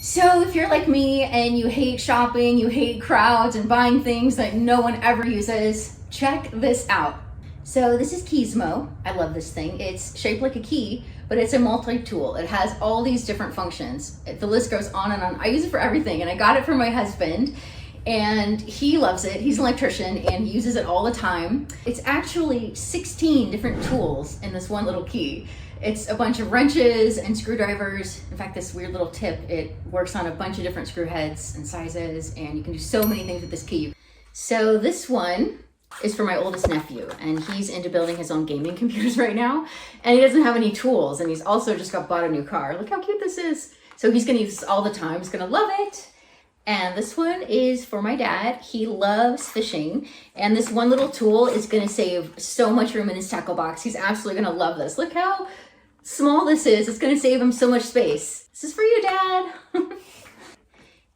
So if you're like me and you hate shopping, you hate crowds and buying things that no one ever uses, check this out. So this is Keyzmo. I love this thing. It's shaped like a key, but it's a multi-tool. It has all these different functions. The list goes on and on. I use it for everything, and I got it for my husband, and he loves it. He's an electrician and he uses it all the time. It's actually 16 different tools in this one little key. It's a bunch of wrenches and screwdrivers. In fact, this weird little tip, it works on a bunch of different screw heads and sizes, and you can do so many things with this key. So this one is for my oldest nephew, and he's into building his own gaming computers right now, and he doesn't have any tools, and he's also just bought a new car. Look how cute this is. So he's gonna use this all the time. He's gonna love it. And this one is for my dad. He loves fishing, and this one little tool is gonna save so much room in his tackle box. He's absolutely gonna love this. Look how small this is. It's gonna save him so much space. This is for you, Dad.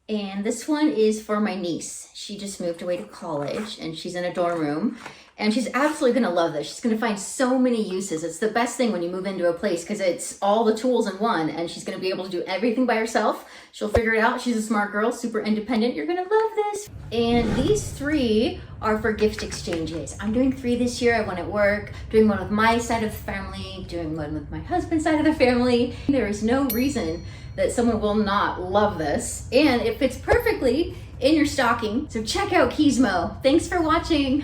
And this one is for my niece. She just moved away to college and she's in a dorm room, and she's absolutely gonna love this. She's gonna find so many uses. It's the best thing when you move into a place because it's all the tools in one, and she's gonna be able to do everything by herself. She'll figure it out. She's a smart girl, super independent. You're gonna love this. And these 3 are for gift exchanges. I'm doing 3 this year. I went at work, doing one with my side of the family, doing one with my husband's side of the family. There is no reason that someone will not love this, and it fits perfectly in your stocking. So check out Keyzmo. Thanks for watching.